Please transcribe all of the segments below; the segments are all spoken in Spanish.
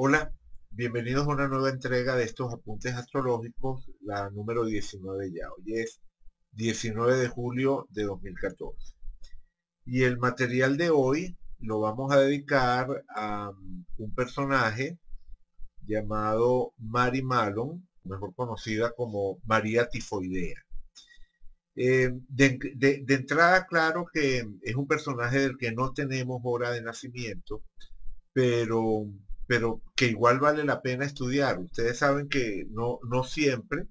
Hola, bienvenidos a una nueva entrega de estos apuntes astrológicos, la número 19 ya. Hoy es 19 de julio de 2014. Y el material de hoy lo vamos a dedicar a un personaje llamado Mary Mallon, mejor conocida como María Tifoidea. De entrada, claro que es un personaje del que no tenemos hora de nacimiento, pero, pero que igual vale la pena estudiar. Ustedes saben que no siempre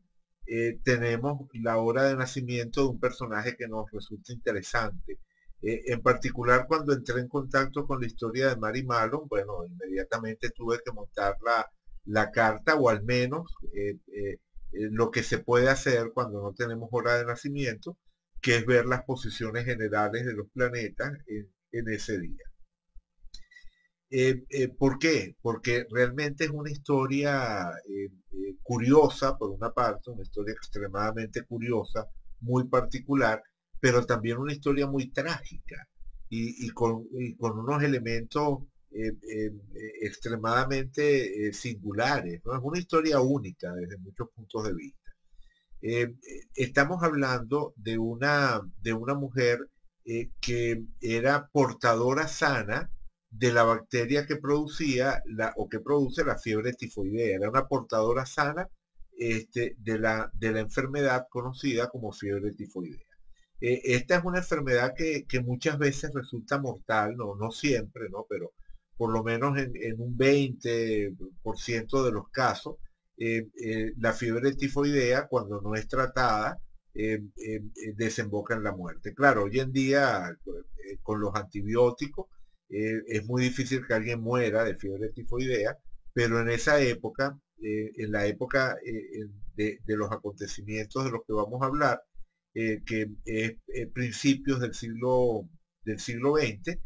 tenemos la hora de nacimiento de un personaje que nos resulta interesante. En particular, cuando entré en contacto con la historia de Mary Mallon, bueno, inmediatamente tuve que montar la carta, o al menos lo que se puede hacer cuando no tenemos hora de nacimiento, que es ver las posiciones generales de los planetas en ese día. ¿Por qué? Porque realmente es una historia curiosa, por una parte, una historia extremadamente curiosa, muy particular, pero también una historia muy trágica y con unos elementos extremadamente singulares, ¿no? Es una historia única desde muchos puntos de vista. Estamos hablando de una mujer que era portadora sana de la bacteria que producía o que produce la fiebre tifoidea. Era una portadora sana de la enfermedad conocida como fiebre tifoidea. Esta es una enfermedad que muchas veces resulta mortal, no siempre, ¿no? Pero por lo menos en un 20% de los casos, la fiebre tifoidea, cuando no es tratada, desemboca en la muerte. Claro, hoy en día, con los antibióticos, es muy difícil que alguien muera de fiebre tifoidea, pero en esa época, en la época de los acontecimientos de los que vamos a hablar, que es principios del siglo XX,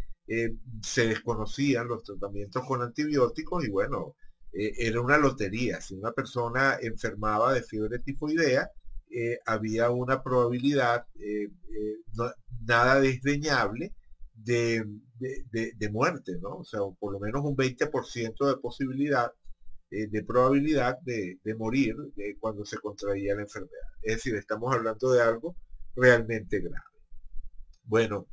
se desconocían los tratamientos con antibióticos y bueno, era una lotería. Si una persona enfermaba de fiebre tifoidea, había una probabilidad nada desdeñable de muerte, ¿no? O sea, por lo menos un 20% de posibilidad, de probabilidad de morir cuando se contraía la enfermedad. Es decir, estamos hablando de algo realmente grave. Bueno,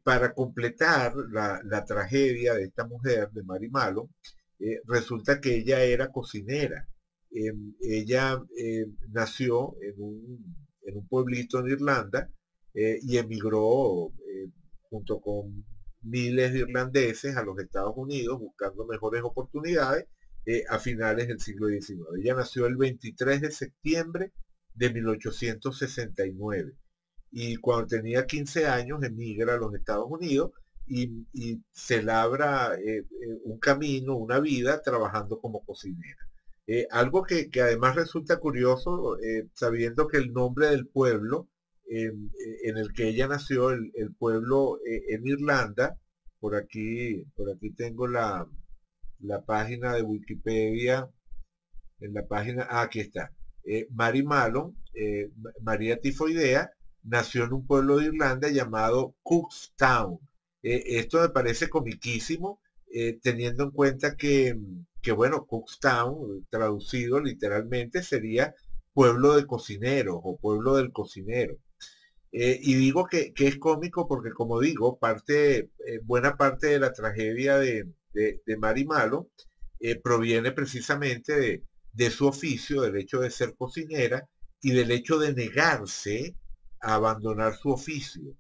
para completar la tragedia de esta mujer, de Mary Mallon, resulta que ella era cocinera. Ella nació en un pueblito en Irlanda y emigró junto con miles de irlandeses a los Estados Unidos buscando mejores oportunidades a finales del siglo XIX. Ella nació el 23 de septiembre de 1869 y cuando tenía 15 años emigra a los Estados Unidos y se labra un camino, una vida trabajando como cocinera. Algo que además resulta curioso, sabiendo que el nombre del pueblo en el que ella nació, el pueblo en Irlanda, por aquí tengo la página de Wikipedia, en la página, aquí está. Mary Mallon, María Tifoidea, nació en un pueblo de Irlanda llamado Cookstown. Esto me parece comiquísimo, teniendo en cuenta que, bueno, Cookstown, traducido literalmente, sería pueblo de cocineros o pueblo del cocinero. Y digo que es cómico porque, como digo, buena parte de la tragedia de Mary Mallon proviene precisamente de su oficio, del hecho de ser cocinera y del hecho de negarse a abandonar su oficio.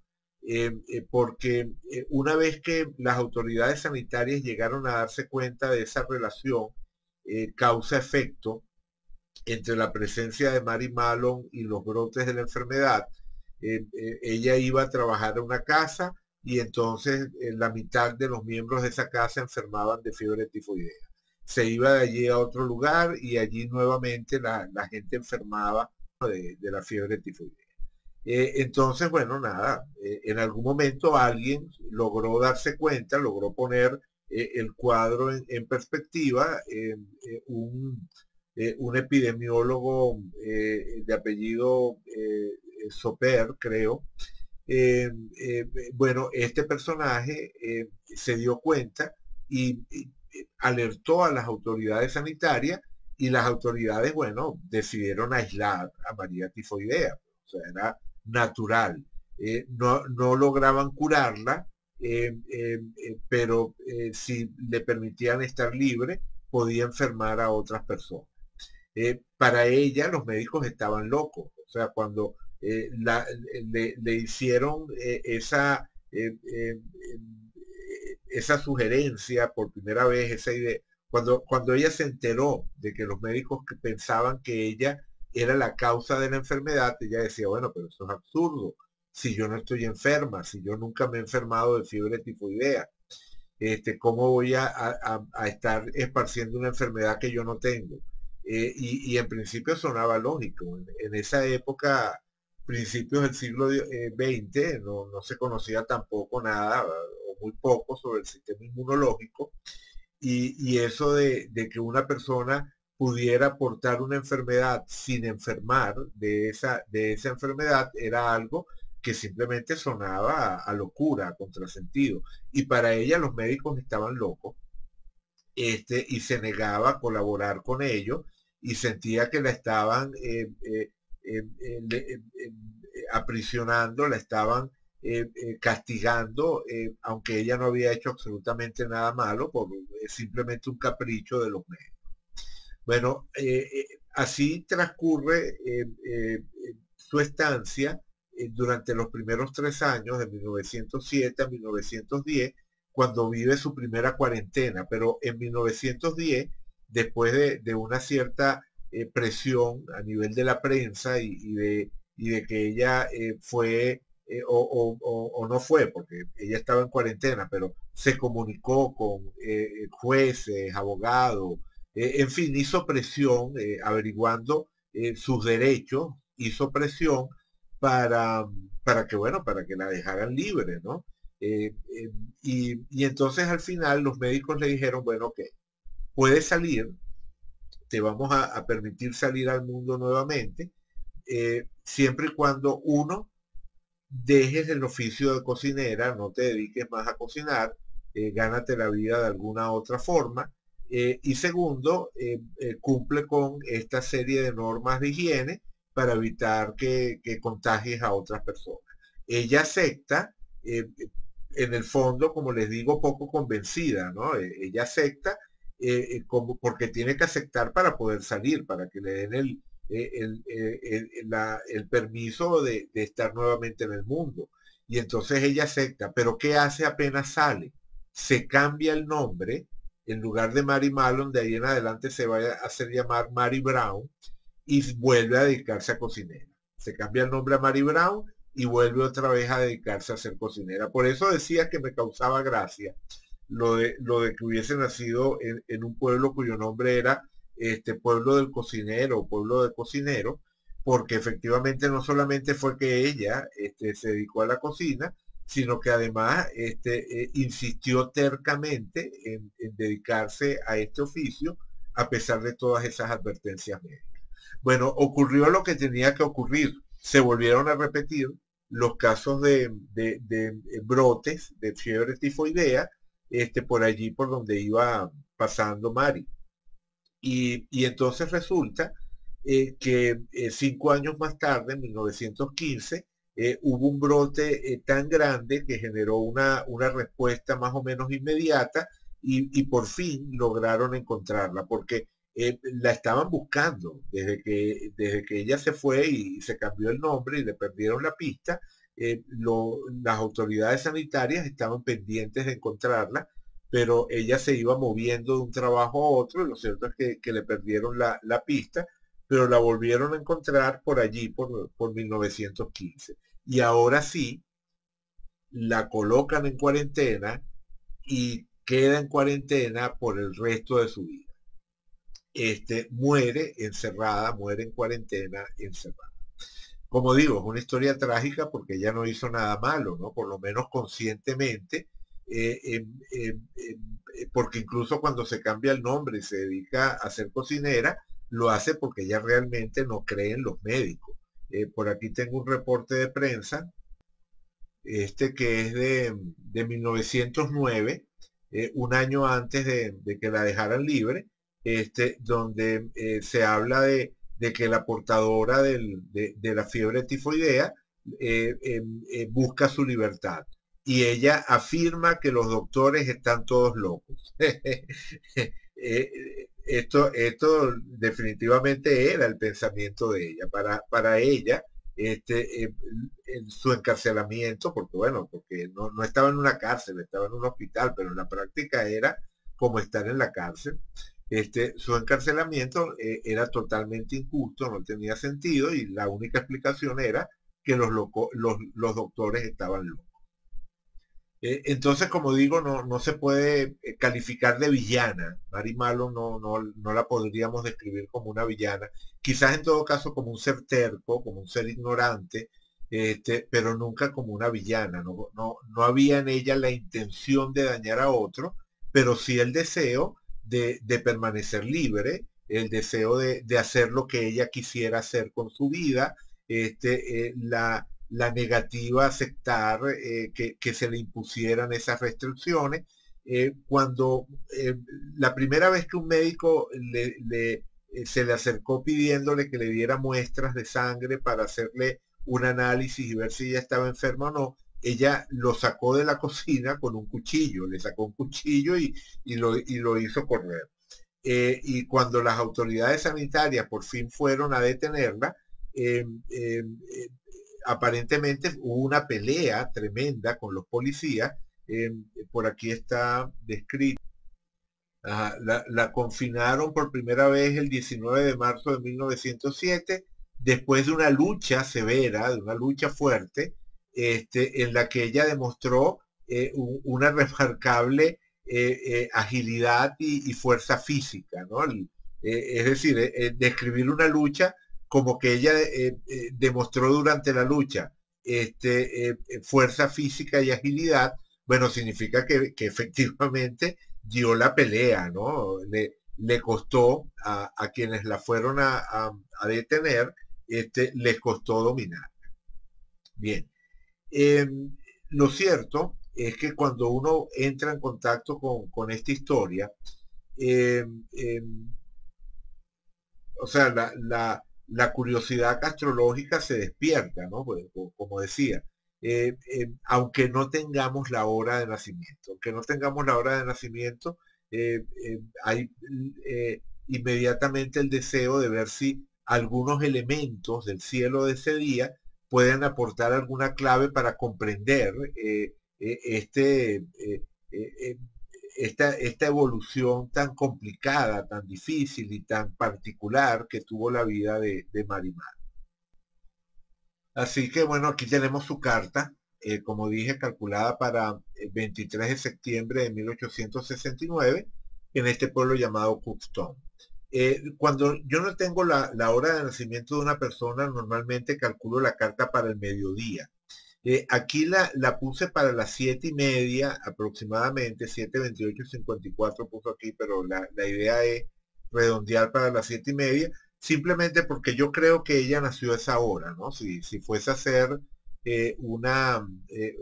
Porque una vez que las autoridades sanitarias llegaron a darse cuenta de esa relación causa-efecto entre la presencia de Mary Mallon y los brotes de la enfermedad, ella iba a trabajar a una casa y entonces la mitad de los miembros de esa casa enfermaban de fiebre tifoidea. Se iba de allí a otro lugar y allí nuevamente la gente enfermaba de la fiebre tifoidea. Entonces, bueno, nada, en algún momento alguien logró darse cuenta, logró poner el cuadro en perspectiva. Un epidemiólogo de apellido Soper, creo. Bueno, este personaje se dio cuenta y alertó a las autoridades sanitarias y las autoridades, bueno, decidieron aislar a María Tifoidea. O sea, era natural. No lograban curarla, pero si le permitían estar libre, podía enfermar a otras personas. Para ella los médicos estaban locos. O sea, cuando le hicieron esa sugerencia por primera vez, esa idea, cuando ella se enteró de que los médicos que pensaban que ella era la causa de la enfermedad, ella decía, bueno, pero eso es absurdo. Si yo no estoy enferma, si yo nunca me he enfermado de fiebre tifoidea, ¿cómo voy a estar esparciendo una enfermedad que yo no tengo? Y en principio sonaba lógico. En esa época, principios del siglo XX, no se conocía tampoco nada o muy poco sobre el sistema inmunológico y eso de que una persona pudiera portar una enfermedad sin enfermar de esa enfermedad era algo que simplemente sonaba a locura, a contrasentido. Y para ella los médicos estaban locos, y se negaba a colaborar con ellos y sentía que la estaban aprisionando, la estaban castigando, aunque ella no había hecho absolutamente nada malo, por simplemente un capricho de los médicos. Bueno, así transcurre su estancia durante los primeros 3 años, de 1907 a 1910, cuando vive su primera cuarentena. Pero en 1910, después de una cierta presión a nivel de la prensa y de que ella fue o no fue, porque ella estaba en cuarentena, pero se comunicó con jueces, abogados, en fin, hizo presión averiguando sus derechos, hizo presión para, para que, bueno, para que la dejaran libre, ¿no? Y entonces al final los médicos le dijeron, bueno, ok, puedes salir, te vamos a permitir salir al mundo nuevamente, siempre y cuando uno dejes el oficio de cocinera, no te dediques más a cocinar, gánate la vida de alguna otra forma. Y segundo, cumple con esta serie de normas de higiene para evitar que contagies a otras personas. Ella acepta, en el fondo, como les digo, poco convencida, ¿no? Ella acepta como porque tiene que aceptar para poder salir, para que le den el permiso de estar nuevamente en el mundo. Y entonces ella acepta, pero ¿qué hace apenas sale? Se cambia el nombre, en lugar de Mary Mallon, de ahí en adelante se va a hacer llamar Mary Brown y vuelve a dedicarse a cocinera. Se cambia el nombre a Mary Brown y vuelve otra vez a dedicarse a ser cocinera. Por eso decía que me causaba gracia lo de que hubiese nacido en un pueblo cuyo nombre era pueblo del cocinero, pueblo de cocinero, porque efectivamente no solamente fue que ella se dedicó a la cocina, sino que además insistió tercamente en dedicarse a este oficio a pesar de todas esas advertencias médicas. Bueno, ocurrió lo que tenía que ocurrir. Se volvieron a repetir los casos de brotes de fiebre tifoidea por allí por donde iba pasando Mari. Y entonces resulta que 5 años más tarde, en 1915, hubo un brote tan grande que generó una respuesta más o menos inmediata y por fin lograron encontrarla, porque la estaban buscando desde que ella se fue y se cambió el nombre y le perdieron la pista. Las autoridades sanitarias estaban pendientes de encontrarla, pero ella se iba moviendo de un trabajo a otro, y lo cierto es que le perdieron la pista, pero la volvieron a encontrar por allí, por 1915. Y ahora sí, la colocan en cuarentena y queda en cuarentena por el resto de su vida. Muere encerrada, muere en cuarentena encerrada. Como digo, es una historia trágica porque ella no hizo nada malo, ¿no? Por lo menos conscientemente, porque incluso cuando se cambia el nombre y se dedica a ser cocinera, lo hace porque ella realmente no cree en los médicos. Por aquí tengo un reporte de prensa, que es de 1909, un año antes de que la dejaran libre, donde se habla de que la portadora de la fiebre tifoidea busca su libertad. Y ella afirma que los doctores están todos locos. Esto definitivamente era el pensamiento de ella. Para ella, su encarcelamiento, porque bueno, porque no estaba en una cárcel, estaba en un hospital, pero en la práctica era como estar en la cárcel. Su encarcelamiento era totalmente injusto, no tenía sentido y la única explicación era que los doctores estaban locos. Entonces, como digo, no se puede calificar de villana. Mary Malo no la podríamos describir como una villana. Quizás en todo caso como un ser terco, como un ser ignorante, pero nunca como una villana. No había en ella la intención de dañar a otro, pero sí el deseo de permanecer libre, el deseo de hacer lo que ella quisiera hacer con su vida, la negativa a aceptar que se le impusieran esas restricciones. Cuando la primera vez que un médico se le acercó pidiéndole que le diera muestras de sangre para hacerle un análisis y ver si ella estaba enferma o no, ella lo sacó de la cocina con un cuchillo, le sacó un cuchillo y lo hizo correr. Y cuando las autoridades sanitarias por fin fueron a detenerla, eh, eh, eh, aparentemente hubo una pelea tremenda con los policías. eh, por aquí está descrito. La confinaron por primera vez el 19 de marzo de 1907, después de una lucha severa, de una lucha fuerte, en la que ella demostró una remarcable agilidad y fuerza física, ¿no? Es decir, describir una lucha como que ella demostró durante la lucha fuerza física y agilidad, bueno, significa que efectivamente dio la pelea, ¿no? Le costó a quienes la fueron a detener, les costó dominar. Bien. Eh, lo cierto es que cuando uno entra en contacto con esta historia, eh, eh, o sea, la curiosidad astrológica se despierta, ¿no? Pues, como decía, aunque no tengamos la hora de nacimiento, aunque no tengamos la hora de nacimiento, hay inmediatamente el deseo de ver si algunos elementos del cielo de ese día pueden aportar alguna clave para comprender eh, esta evolución tan complicada, tan difícil y tan particular que tuvo la vida de Marimar. Así que bueno, aquí tenemos su carta, como dije, calculada para el 23 de septiembre de 1869 en este pueblo llamado Cookstown. Cuando yo no tengo la hora de nacimiento de una persona, normalmente calculo la carta para el mediodía. Aquí la puse para las 7:30 aproximadamente, 7:28:54 puso aquí, pero la idea es redondear para las 7:30, simplemente porque yo creo que ella nació a esa hora, ¿no? Si fuese a hacer eh, una, eh,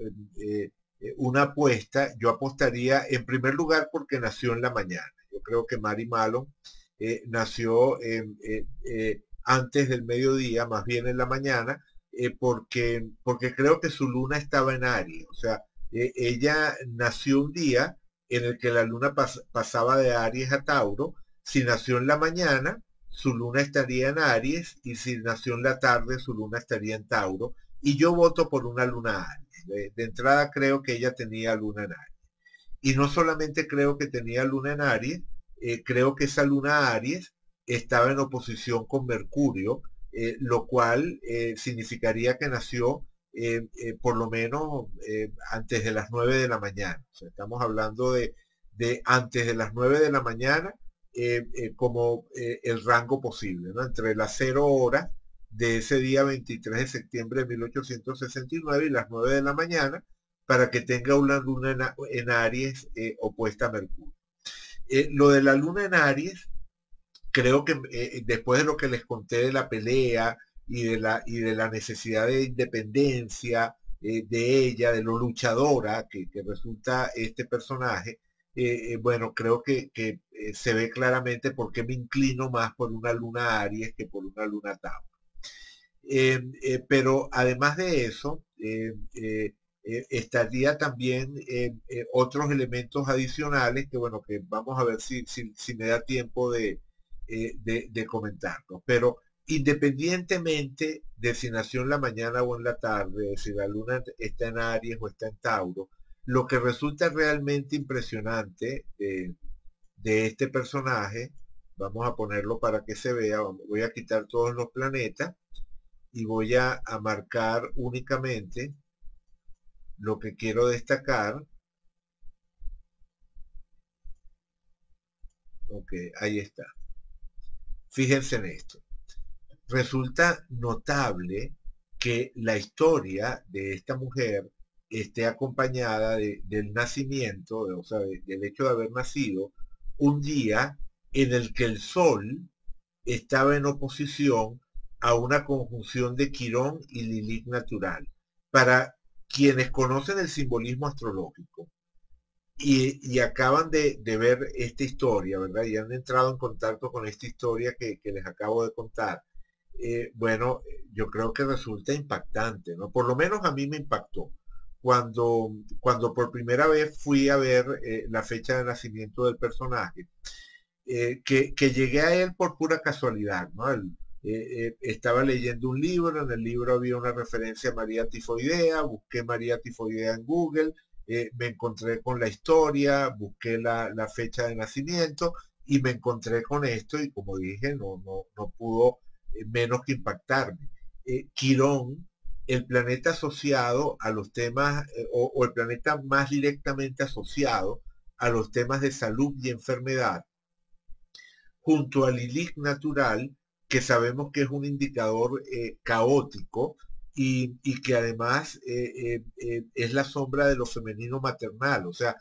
eh, una apuesta, yo apostaría en primer lugar porque nació en la mañana. Yo creo que Mary Mallon nació antes del mediodía, más bien en la mañana, porque creo que su luna estaba en Aries. O sea, ella nació un día en el que la luna pasaba de Aries a Tauro. Si nació en la mañana, su luna estaría en Aries, y si nació en la tarde, su luna estaría en Tauro. Y yo voto por una luna Aries. De entrada creo que ella tenía luna en Aries. Y no solamente creo que tenía luna en Aries, creo que esa luna Aries estaba en oposición con Mercurio, lo cual significaría que nació por lo menos antes de las 9 de la mañana. O sea, estamos hablando de antes de las 9 de la mañana como el rango posible, ¿no? Entre las 0 horas de ese día 23 de septiembre de 1869 y las 9 de la mañana, para que tenga una luna en Aries opuesta a Mercurio. Lo de la luna en Aries, creo que después de lo que les conté de la pelea y de la necesidad de independencia de ella, de lo luchadora que resulta este personaje, bueno, creo que se ve claramente por qué me inclino más por una luna Aries que por una luna Tauro. Pero además de eso, estaría también otros elementos adicionales que, bueno, que vamos a ver si me da tiempo de comentarlos. Pero independientemente de si nació en la mañana o en la tarde, si la luna está en Aries o está en Tauro, lo que resulta realmente impresionante de este personaje, vamos a ponerlo para que se vea, voy a quitar todos los planetas y voy a marcar únicamente lo que quiero destacar. Ok, ahí está. Fíjense en esto. Resulta notable que la historia de esta mujer esté acompañada del nacimiento, o sea, del hecho de haber nacido un día en el que el Sol estaba en oposición a una conjunción de Quirón y Lilith natural. Para quienes conocen el simbolismo astrológico y acaban de ver esta historia, ¿verdad? Y han entrado en contacto con esta historia que les acabo de contar. Bueno, yo creo que resulta impactante, ¿no? Por lo menos a mí me impactó. Cuando por primera vez fui a ver la fecha de nacimiento del personaje, que llegué a él por pura casualidad, ¿no? Estaba leyendo un libro, en el libro había una referencia a María Tifoidea, busqué María Tifoidea en Google, me encontré con la historia, busqué la fecha de nacimiento y me encontré con esto y como dije, no pudo menos que impactarme. Quirón, el planeta asociado a los temas, o el planeta más directamente asociado a los temas de salud y enfermedad, junto al Lilith natural, que sabemos que es un indicador caótico y que además es la sombra de lo femenino maternal, o sea,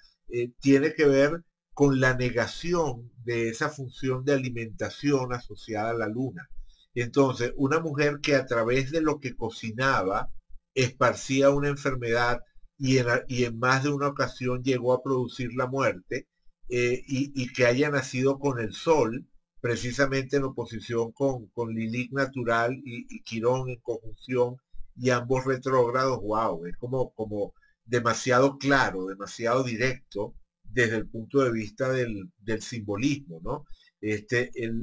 tiene que ver con la negación de esa función de alimentación asociada a la luna. Entonces, una mujer que a través de lo que cocinaba esparcía una enfermedad y en más de una ocasión llegó a producir la muerte, y que haya nacido con el sol, precisamente en oposición con Lilith natural y Quirón en conjunción y ambos retrógrados. Wow, es como demasiado claro, demasiado directo desde el punto de vista del simbolismo, ¿no?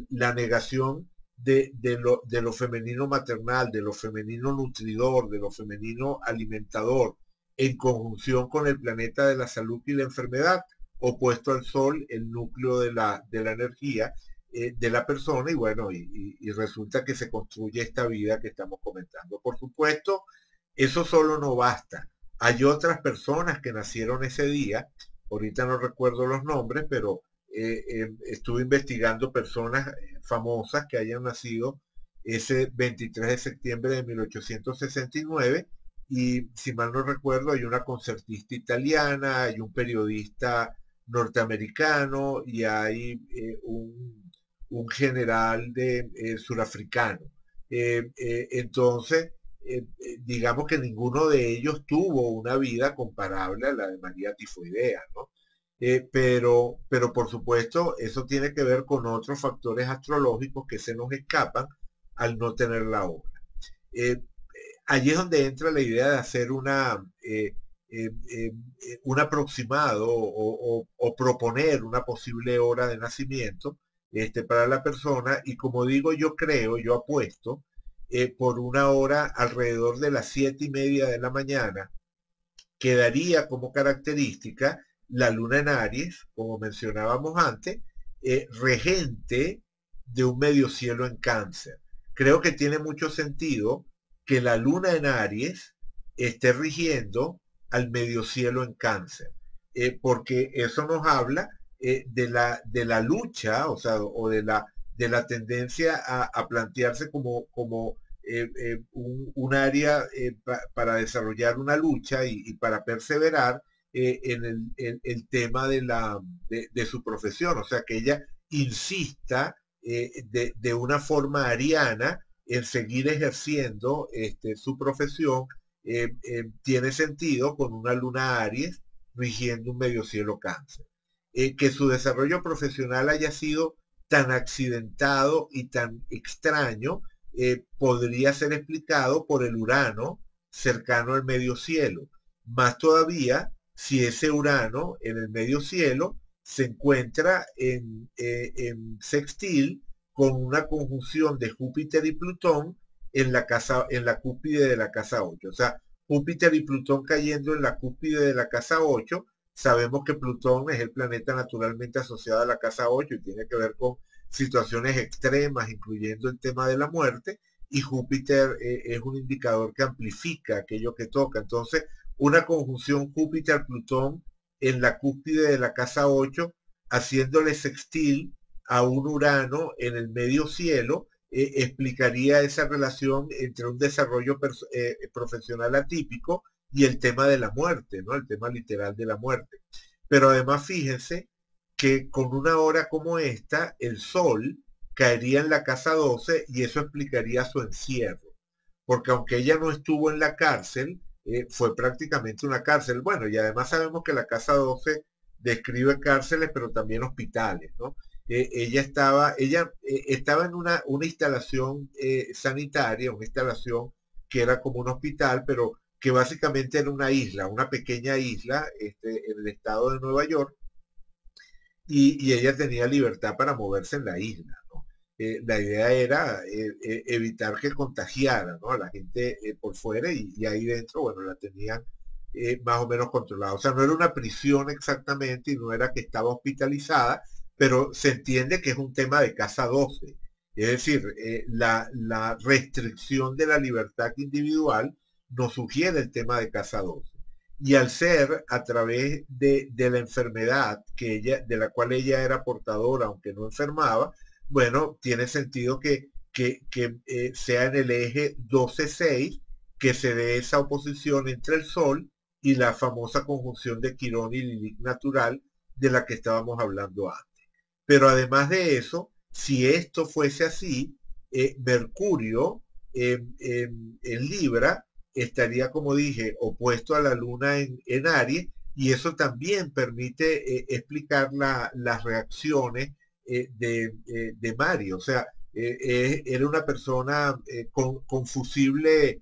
La negación de lo femenino maternal, de lo femenino nutridor, de lo femenino alimentador, en conjunción con el planeta de la salud y la enfermedad, opuesto al sol, el núcleo de la energía, de la persona, y bueno, y resulta que se construye esta vida que estamos comentando. Por supuesto, eso solo no basta. Hay otras personas que nacieron ese día, ahorita no recuerdo los nombres, pero estuve investigando personas famosas que hayan nacido ese 23 de septiembre de 1869 y si mal no recuerdo hay una concertista italiana, hay un periodista norteamericano y hay un general surafricano. Entonces, digamos que ninguno de ellos tuvo una vida comparable a la de María Tifoidea, ¿no? Pero por supuesto, eso tiene que ver con otros factores astrológicos que se nos escapan al no tener la obra. Eh, Allí es donde entra la idea de hacer un aproximado o proponer una posible hora de nacimiento para la persona y como digo, yo creo, yo apuesto por una hora alrededor de las 7:30 de la mañana, que daría como característica la luna en Aries, como mencionábamos antes, regente de un medio cielo en Cáncer. Creo que tiene mucho sentido que la luna en Aries esté rigiendo al medio cielo en Cáncer, porque eso nos habla de la lucha, o sea, o de la tendencia a plantearse como un área para desarrollar una lucha y para perseverar en el tema de su profesión, o sea, que ella insista de una forma ariana en seguir ejerciendo su profesión, tiene sentido con una luna Aries rigiendo un medio cielo Cáncer. que su desarrollo profesional haya sido tan accidentado y tan extraño, podría ser explicado por el Urano cercano al medio cielo. Más todavía, si ese Urano en el medio cielo se encuentra en sextil con una conjunción de Júpiter y Plutón en la cúspide de la casa 8. O sea, Júpiter y Plutón cayendo en la cúspide de la casa 8. Sabemos que Plutón es el planeta naturalmente asociado a la casa 8 y tiene que ver con situaciones extremas, incluyendo el tema de la muerte, y Júpiter es un indicador que amplifica aquello que toca. Entonces, una conjunción Júpiter-Plutón en la cúspide de la casa 8, haciéndole sextil a un Urano en el medio cielo, explicaría esa relación entre un desarrollo profesional atípico y el tema de la muerte, ¿no? El tema literal de la muerte. Pero además fíjense que con una hora como esta, el Sol caería en la casa 12 y eso explicaría su encierro. Porque aunque ella no estuvo en la cárcel, fue prácticamente una cárcel. Bueno, y además sabemos que la casa 12 describe cárceles, pero también hospitales, ¿no? Ella estaba en una instalación sanitaria, una instalación que era como un hospital, pero que básicamente era una isla, una pequeña isla en el estado de Nueva York, y ella tenía libertad para moverse en la isla, ¿no? La idea era evitar que contagiara, ¿no? A la gente por fuera y ahí dentro, bueno, la tenían más o menos controlada. O sea, no era una prisión exactamente y no era que estaba hospitalizada, pero se entiende que es un tema de casa 12. Es decir, la restricción de la libertad individual nos sugiere el tema de casa 12 y al ser a través de la enfermedad de la cual ella era portadora, aunque no enfermaba, bueno, tiene sentido que sea en el eje 12-6 que se dé esa oposición entre el Sol y la famosa conjunción de Quirón y Lilith natural de la que estábamos hablando antes. Pero además de eso, si esto fuese así, Mercurio en Libra estaría, como dije, opuesto a la Luna en Aries, y eso también permite explicar las reacciones de Mario. O sea, era una persona con un fusible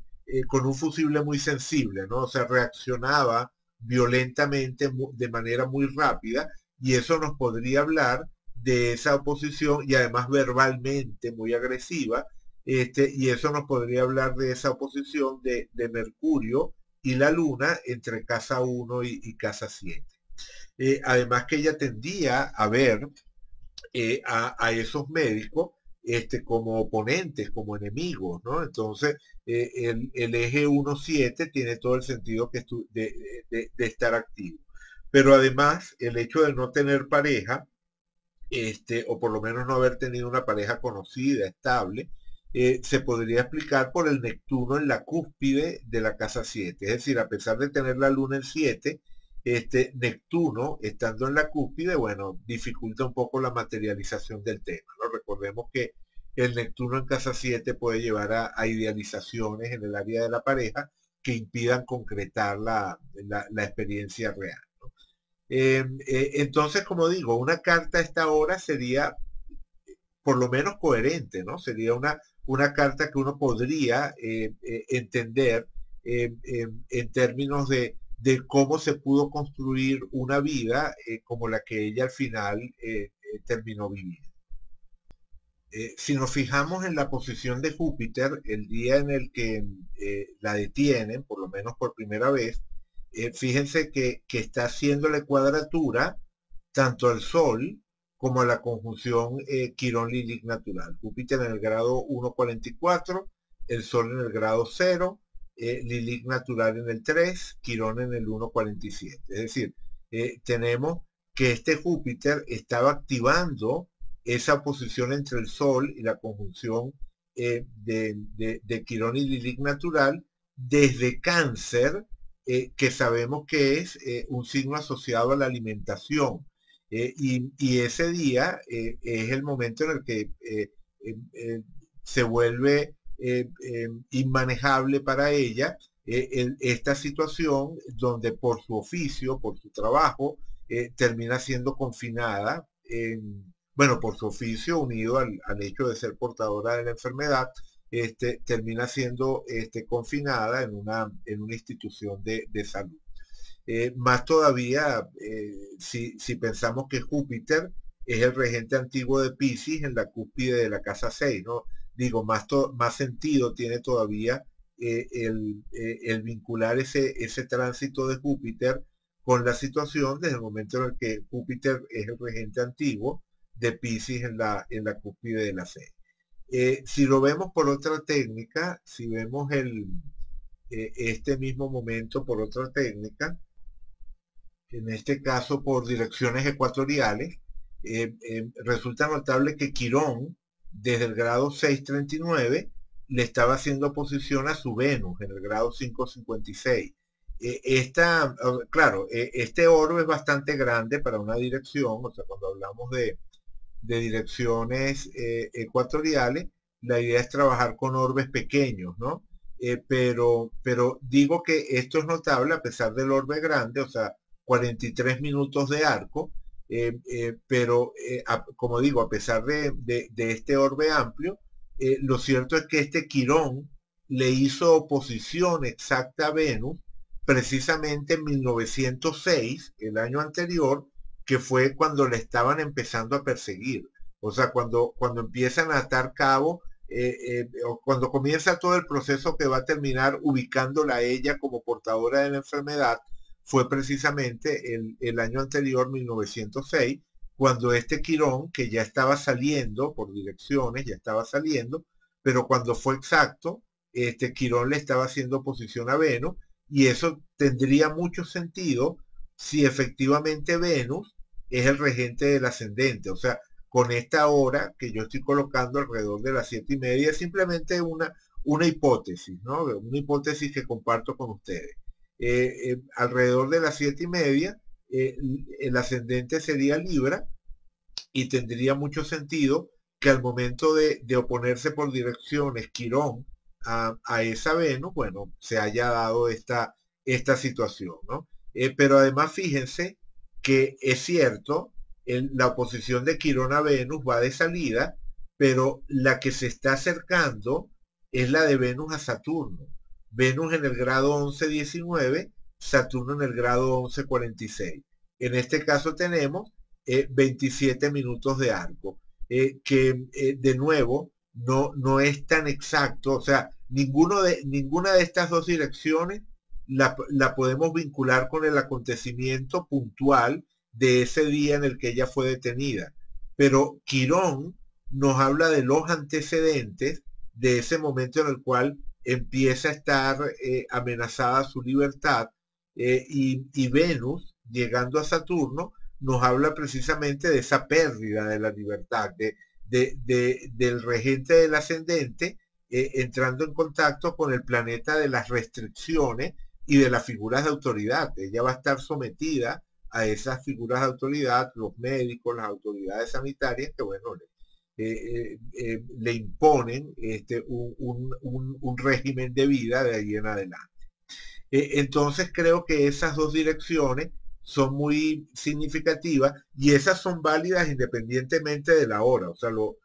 muy sensible, ¿no? O sea, reaccionaba violentamente de manera muy rápida, y eso nos podría hablar de esa oposición y además verbalmente muy agresiva, y eso nos podría hablar de esa oposición de Mercurio y la Luna entre casa 1 y casa 7. Además que ella tendía a ver a esos médicos como oponentes, como enemigos, ¿no? Entonces, el eje 1-7 tiene todo el sentido de estar activo. Pero además, el hecho de no tener pareja, o por lo menos no haber tenido una pareja conocida, estable, se podría explicar por el Neptuno en la cúspide de la casa 7. Es decir, a pesar de tener la luna en 7, Neptuno, estando en la cúspide, bueno, dificulta un poco la materialización del tema, ¿no? Recordemos que el Neptuno en casa 7 puede llevar a idealizaciones en el área de la pareja que impidan concretar la experiencia real. Entonces, como digo, una carta a esta hora sería por lo menos coherente, ¿no? Sería una carta que uno podría entender en términos de cómo se pudo construir una vida como la que ella al final terminó viviendo. Si nos fijamos en la posición de Júpiter, el día en el que la detienen, por lo menos por primera vez, fíjense que está haciéndole cuadratura tanto al Sol como a la conjunción Quirón-Lilith natural. Júpiter en el grado 1,44, el Sol en el grado 0, Lilith natural en el 3, Quirón en el 1,47. Es decir, tenemos que este Júpiter estaba activando esa oposición entre el Sol y la conjunción de Quirón y Lilith natural desde Cáncer, que sabemos que es un signo asociado a la alimentación. Y ese día es el momento en el que se vuelve inmanejable para ella esta situación donde por su oficio, por su trabajo, termina siendo confinada, bueno, por su oficio, unido al hecho de ser portadora de la enfermedad, termina siendo confinada en una institución de salud. Más todavía, si pensamos que Júpiter es el regente antiguo de Piscis en la cúspide de la casa 6, ¿no? Digo, más sentido tiene todavía el vincular ese tránsito de Júpiter con la situación desde el momento en el que Júpiter es el regente antiguo de Piscis en la cúspide de la 6. Si lo vemos por otra técnica, si vemos este mismo momento por otra técnica, en este caso por direcciones ecuatoriales, resulta notable que Quirón, desde el grado 639, le estaba haciendo oposición a su Venus en el grado 556. Claro, este orbe es bastante grande para una dirección, o sea, cuando hablamos de direcciones ecuatoriales, la idea es trabajar con orbes pequeños, ¿no? Pero digo que esto es notable a pesar del orbe grande, o sea, 43 minutos de arco, pero como digo, a pesar de este orbe amplio, lo cierto es que este Quirón le hizo oposición exacta a Venus precisamente en 1906, el año anterior, que fue cuando le estaban empezando a perseguir. O sea, cuando empiezan a atar cabo, o cuando comienza todo el proceso que va a terminar ubicándola a ella como portadora de la enfermedad, fue precisamente el año anterior, 1906, cuando este Quirón, que ya estaba saliendo por direcciones, ya estaba saliendo, pero cuando fue exacto, este Quirón le estaba haciendo oposición a Venus, y eso tendría mucho sentido si efectivamente Venus es el regente del ascendente. O sea, con esta hora que yo estoy colocando alrededor de las 7:30, es simplemente una hipótesis, ¿no? Una hipótesis que comparto con ustedes. Alrededor de las 7:30, el ascendente sería Libra y tendría mucho sentido que al momento de oponerse por direcciones Quirón a esa Venus, bueno, se haya dado esta situación, ¿no? Pero además fíjense que es cierto, la oposición de Quirón a Venus va de salida, pero la que se está acercando es la de Venus a Saturno. Venus en el grado 11-19, Saturno en el grado 11-46. En este caso tenemos 27 minutos de arco, que de nuevo no es tan exacto, o sea, ninguna de estas dos direcciones la podemos vincular con el acontecimiento puntual de ese día en el que ella fue detenida. Pero Quirón nos habla de los antecedentes de ese momento en el cual empieza a estar amenazada su libertad, y Venus, llegando a Saturno, nos habla precisamente de esa pérdida de la libertad, del regente del ascendente, entrando en contacto con el planeta de las restricciones y de las figuras de autoridad. Ella va a estar sometida a esas figuras de autoridad, los médicos, las autoridades sanitarias, que bueno, le imponen un régimen de vida de ahí en adelante. Entonces creo que esas dos direcciones son muy significativas y esas son válidas independientemente de la hora. O sea, lo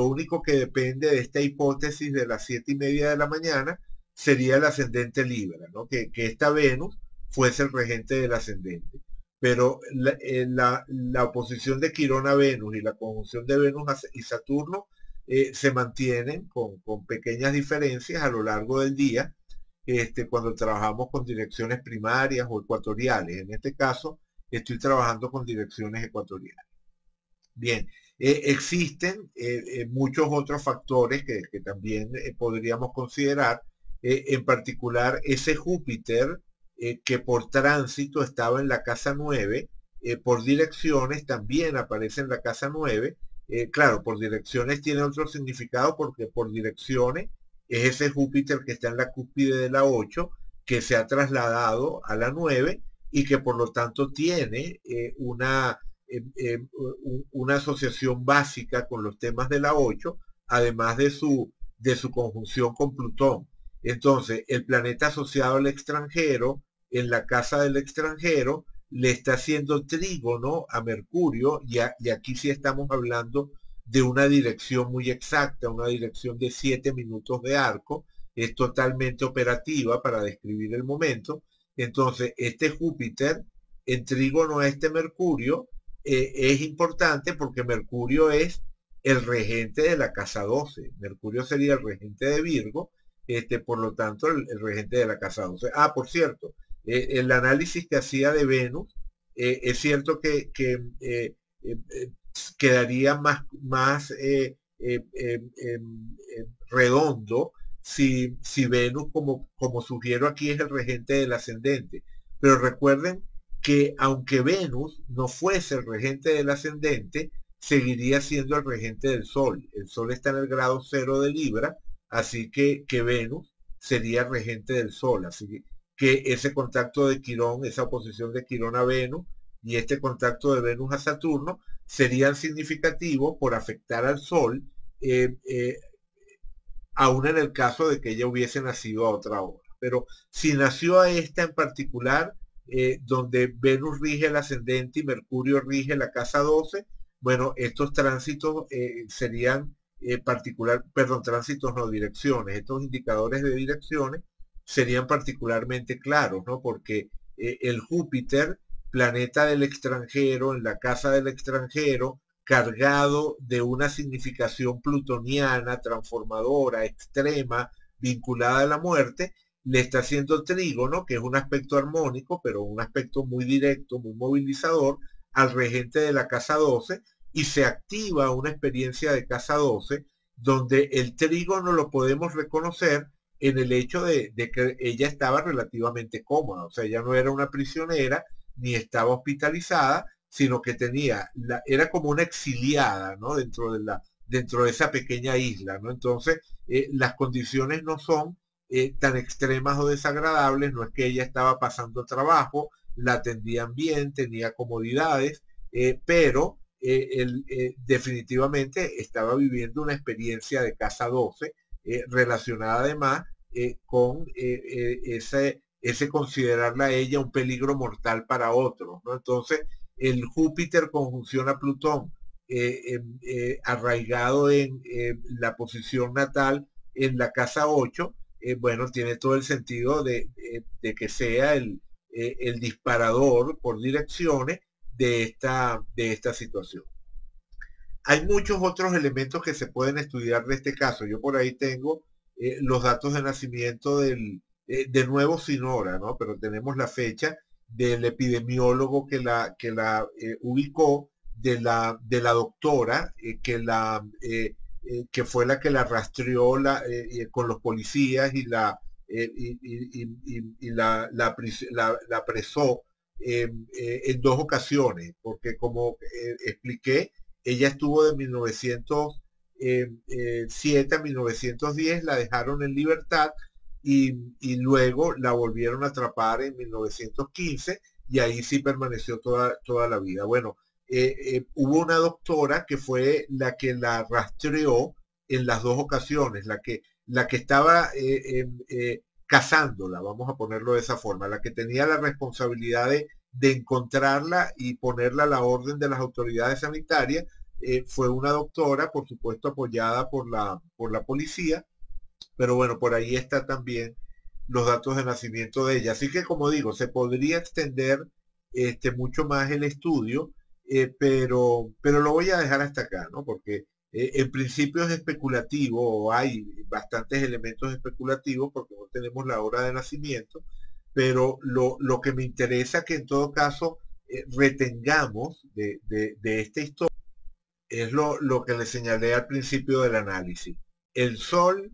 único que depende de esta hipótesis de las 7:30 de la mañana sería el ascendente Libra, ¿no? Que esta Venus fuese el regente del ascendente. Pero la oposición de Quirón a Venus y la conjunción de Venus y Saturno se mantienen con pequeñas diferencias a lo largo del día, cuando trabajamos con direcciones primarias o ecuatoriales. En este caso, estoy trabajando con direcciones ecuatoriales. Bien, existen muchos otros factores que también podríamos considerar, en particular ese Júpiter que por tránsito estaba en la casa 9, por direcciones también aparece en la casa 9. Claro, por direcciones tiene otro significado porque por direcciones es ese Júpiter que está en la cúspide de la 8, que se ha trasladado a la 9 y que por lo tanto tiene una asociación básica con los temas de la 8, además de su conjunción con Plutón. Entonces, el planeta asociado al extranjero, en la casa del extranjero, le está haciendo trígono a Mercurio y aquí sí estamos hablando de una dirección muy exacta, una dirección de 7 minutos de arco, es totalmente operativa para describir el momento. Entonces, este Júpiter en trígono a este Mercurio es importante porque Mercurio es el regente de la casa 12. Mercurio sería el regente de Virgo, por lo tanto, el regente de la casa 12. Ah, por cierto, el análisis que hacía de Venus, es cierto que quedaría redondo si Venus, como sugiero aquí, es el regente del ascendente. Pero recuerden que aunque Venus no fuese el regente del ascendente, seguiría siendo el regente del Sol. El Sol está en el grado 0 de Libra, así que Venus sería regente del Sol. Así que ese contacto de Quirón, esa oposición de Quirón a Venus y este contacto de Venus a Saturno serían significativos por afectar al Sol, eh, eh, aún en el caso de que ella hubiese nacido a otra hora. Pero si nació a esta en particular, donde Venus rige el ascendente y Mercurio rige la casa 12, bueno, estos tránsitos serían perdón, tránsitos no, direcciones, estos indicadores de direcciones serían particularmente claros, ¿no? Porque el Júpiter, planeta del extranjero, en la casa del extranjero, cargado de una significación plutoniana, transformadora, extrema, vinculada a la muerte, le está haciendo trígono, que es un aspecto armónico, pero un aspecto muy directo, muy movilizador, al regente de la casa 12, y se activa una experiencia de casa 12, donde el trígono lo podemos reconocer en el hecho de que ella estaba relativamente cómoda, o sea, ella no era una prisionera, ni estaba hospitalizada, sino que era como una exiliada, ¿no? Dentro de esa pequeña isla, ¿no? Entonces, las condiciones no son tan extremas o desagradables, no es que ella estaba pasando trabajo, la atendían bien, tenía comodidades, pero definitivamente estaba viviendo una experiencia de casa 12, relacionada además con ese considerarla a ella un peligro mortal para otros, ¿no? Entonces, el Júpiter conjunción a Plutón, arraigado en la posición natal en la casa 8, bueno, tiene todo el sentido de que sea el disparador por direcciones de esta situación. Hay muchos otros elementos que se pueden estudiar de este caso. Yo por ahí tengo los datos de nacimiento de nuevo sin hora, ¿no? Pero tenemos la fecha del epidemiólogo que la ubicó, de la doctora que fue la que la rastreó con los policías y la apresó en dos ocasiones, porque como expliqué, ella estuvo de 1907 a 1910, la dejaron en libertad y luego la volvieron a atrapar en 1915 y ahí sí permaneció toda la vida. Bueno, hubo una doctora que fue la que la rastreó en las dos ocasiones, la que estaba cazándola, vamos a ponerlo de esa forma, la que tenía la responsabilidad de encontrarla y ponerla a la orden de las autoridades sanitarias, fue una doctora, por supuesto apoyada por la policía, pero bueno, por ahí está también los datos de nacimiento de ella. Así que como digo, se podría extender mucho más el estudio, pero lo voy a dejar hasta acá, ¿no? Porque en principio es especulativo, o hay bastantes elementos especulativos porque no tenemos la hora de nacimiento, pero lo que me interesa que en todo caso retengamos de esta historia es lo que le señalé al principio del análisis. El Sol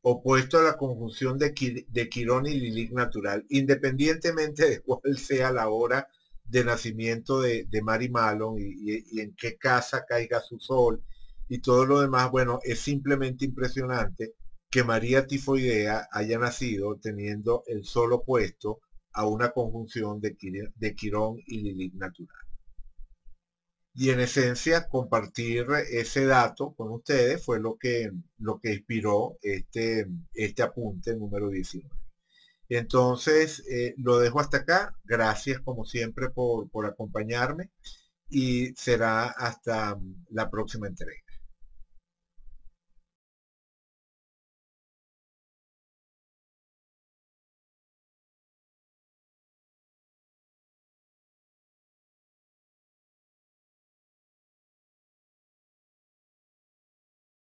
opuesto a la conjunción de Quirón y Lilith natural, independientemente de cuál sea la hora de nacimiento de Mary Mallon y en qué casa caiga su Sol y todo lo demás, bueno, es simplemente impresionante que María Tifoidea haya nacido teniendo el Sol opuesto a una conjunción de Quirón y Lilith natural. Y en esencia, compartir ese dato con ustedes fue lo que inspiró este apunte número 19. Entonces, lo dejo hasta acá. Gracias como siempre por acompañarme y será hasta la próxima entrega.